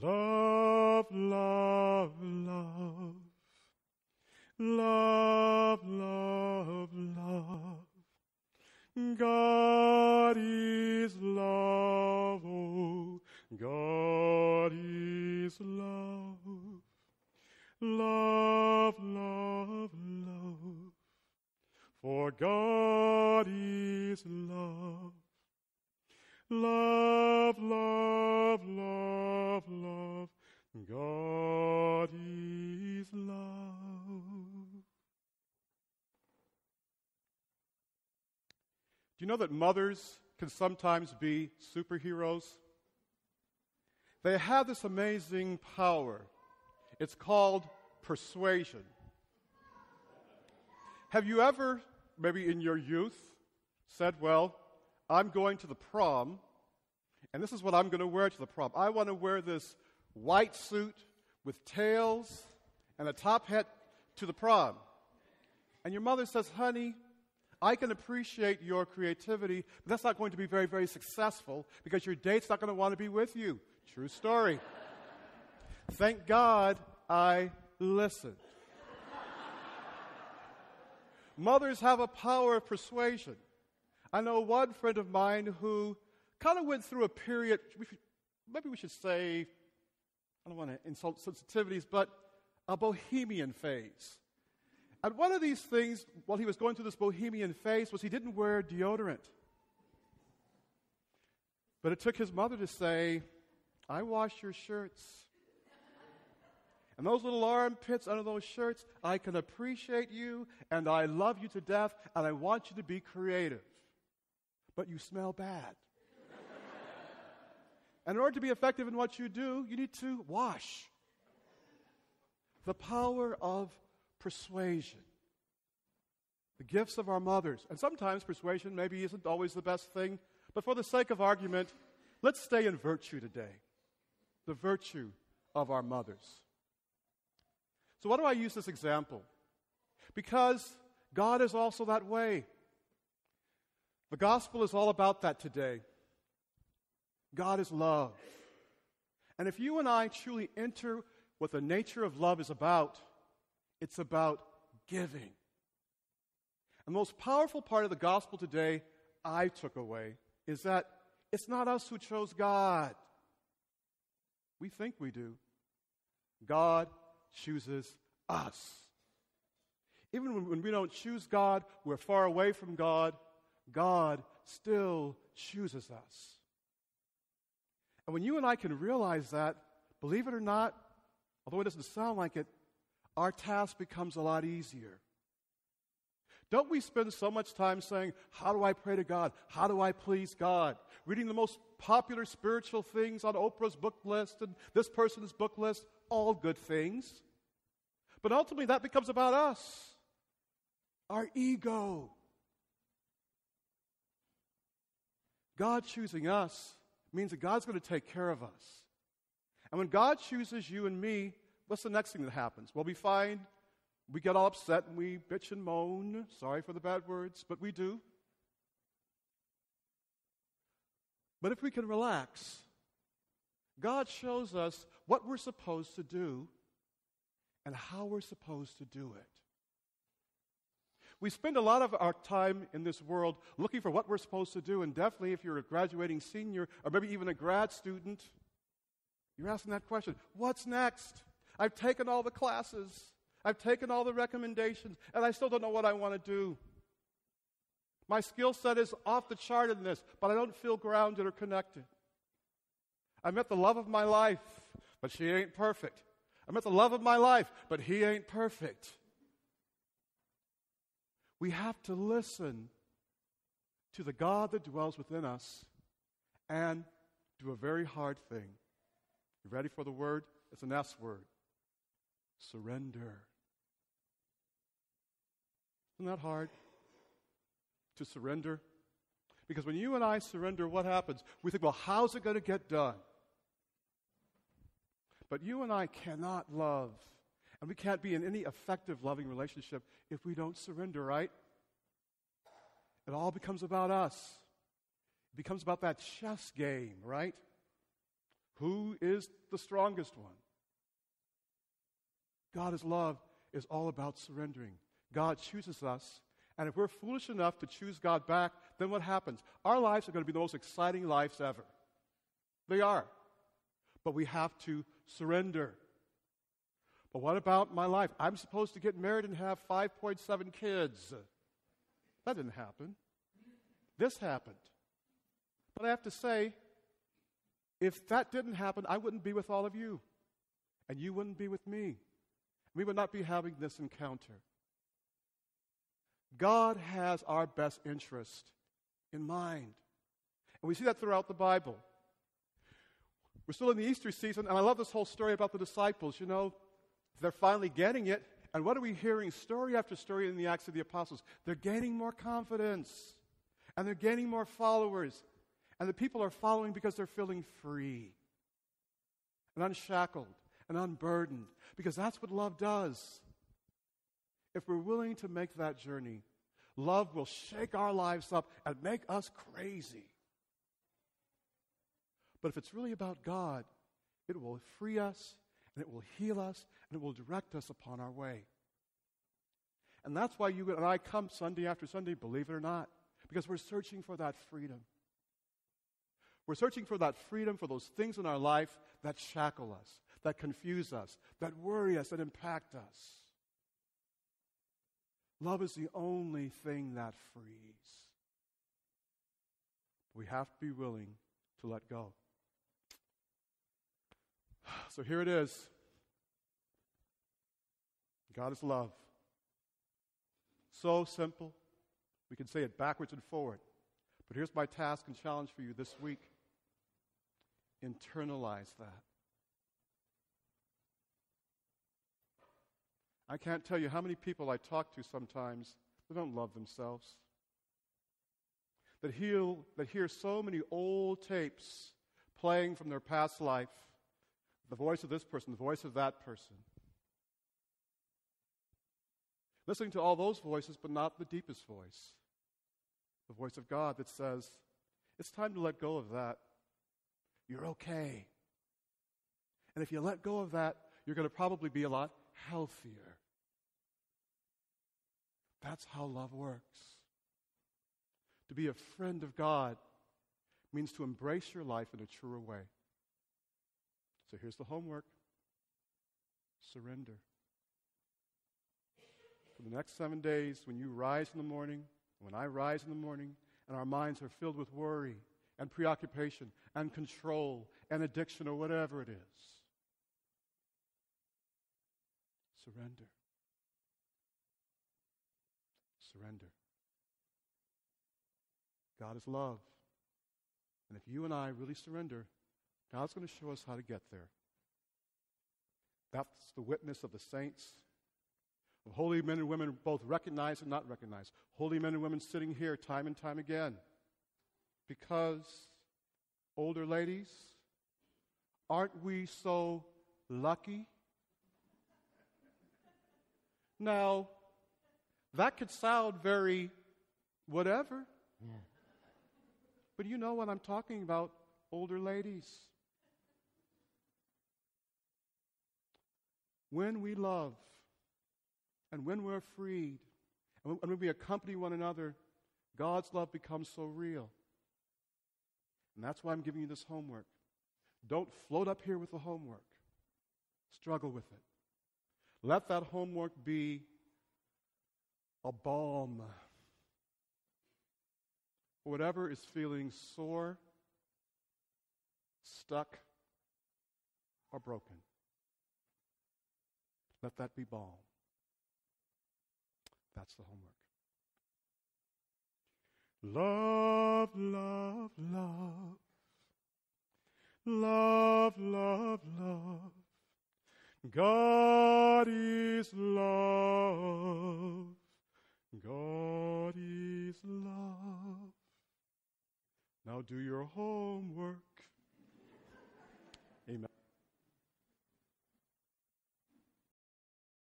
Love, love, love. Love, love, love. God is love, oh, God is love. Love, love, love. For God is love. Love, love, love, love. God is love. Do you know that mothers can sometimes be superheroes? They have this amazing power. It's called persuasion. Have you ever, maybe in your youth, said, well, I'm going to the prom, and this is what I'm going to wear to the prom. I want to wear this white suit with tails and a top hat to the prom. And your mother says, honey, I can appreciate your creativity, but that's not going to be very, very successful because your date's not going to want to be with you. True story. Thank God I listened. Mothers have a power of persuasion. I know one friend of mine who kind of went through a period, maybe we should say, I don't want to insult sensitivities, but a bohemian phase. And one of these things, while he was going through this bohemian phase, was he didn't wear deodorant. But it took his mother to say, I wash your shirts. And those little armpits under those shirts, I can appreciate you, and I love you to death, and I want you to be creative. But you smell bad. And in order to be effective in what you do, you need to wash. The power of persuasion. The gifts of our mothers. And sometimes persuasion maybe isn't always the best thing, but for the sake of argument, let's stay in virtue today. The virtue of our mothers. So why do I use this example? Because God is also that way. The gospel is all about that today. God is love. And if you and I truly enter what the nature of love is about, it's about giving. And the most powerful part of the gospel today I took away is that it's not us who chose God. We think we do. God chooses us. Even when we don't choose God, we're far away from God, God still chooses us. And when you and I can realize that, believe it or not, although it doesn't sound like it, our task becomes a lot easier. Don't we spend so much time saying, how do I pray to God? How do I please God? Reading the most popular spiritual things on Oprah's book list and this person's book list, all good things. But ultimately that becomes about us, our ego. God choosing us means that God's going to take care of us. And when God chooses you and me, what's the next thing that happens? Well, we get all upset and we bitch and moan. Sorry for the bad words, but we do. But if we can relax, God shows us what we're supposed to do and how we're supposed to do it. We spend a lot of our time in this world looking for what we're supposed to do, and definitely if you're a graduating senior or maybe even a grad student, you're asking that question, what's next? I've taken all the classes, I've taken all the recommendations, and I still don't know what I want to do. My skill set is off the chart in this, but I don't feel grounded or connected. I met the love of my life, but she ain't perfect. I met the love of my life, but he ain't perfect. We have to listen to the God that dwells within us and do a very hard thing. You ready for the word? It's an S word. Surrender. Isn't that hard? To surrender? Because when you and I surrender, what happens? We think, well, how's it going to get done? But you and I cannot love, and we can't be in any effective loving relationship if we don't surrender, right? It all becomes about us. It becomes about that chess game, right? Who is the strongest one? God is love is all about surrendering. God chooses us, and if we're foolish enough to choose God back, then what happens? Our lives are going to be the most exciting lives ever. They are. But we have to surrender. But what about my life? I'm supposed to get married and have 5.7 kids. That didn't happen. This happened. But I have to say, if that didn't happen, I wouldn't be with all of you. And you wouldn't be with me. We would not be having this encounter. God has our best interest in mind. And we see that throughout the Bible. We're still in the Easter season, and I love this whole story about the disciples. You know, they're finally getting it. And what are we hearing story after story in the Acts of the Apostles? They're gaining more confidence. And they're gaining more followers. And the people are following because they're feeling free and unshackled and unburdened. Because that's what love does. If we're willing to make that journey, love will shake our lives up and make us crazy. But if it's really about God, it will free us, and it will heal us, and it will direct us upon our way. And that's why you and I come Sunday after Sunday, believe it or not, because we're searching for that freedom. We're searching for that freedom for those things in our life that shackle us, that confuse us, that worry us, that impact us. Love is the only thing that frees. We have to be willing to let go. So here it is. God is love. So simple. We can say it backwards and forward. But here's my task and challenge for you this week. Internalize that. I can't tell you how many people I talk to sometimes that don't love themselves. That hear so many old tapes playing from their past life. The voice of this person, the voice of that person. Listening to all those voices, but not the deepest voice. The voice of God that says, it's time to let go of that. You're okay. And if you let go of that, you're going to probably be a lot healthier. That's how love works. To be a friend of God means to embrace your life in a truer way. So here's the homework. Surrender. For the next 7 days, when you rise in the morning, when I rise in the morning, and our minds are filled with worry and preoccupation and control and addiction or whatever it is, surrender. Surrender. God is love. And if you and I really surrender, God's going to show us how to get there. That's the witness of the saints, of holy men and women, both recognized and not recognized. Holy men and women sitting here time and time again. Because, older ladies, aren't we so lucky? Now, that could sound very whatever. Yeah. But you know what I'm talking about, older ladies. When we love, and when we're freed, and when we accompany one another, God's love becomes so real. And that's why I'm giving you this homework. Don't float up here with the homework. Struggle with it. Let that homework be a balm for whatever is feeling sore, stuck, or broken. Let that be balm. That's the homework. Love, love, love. Love, love, love. God is love. God is love. Now do your homework.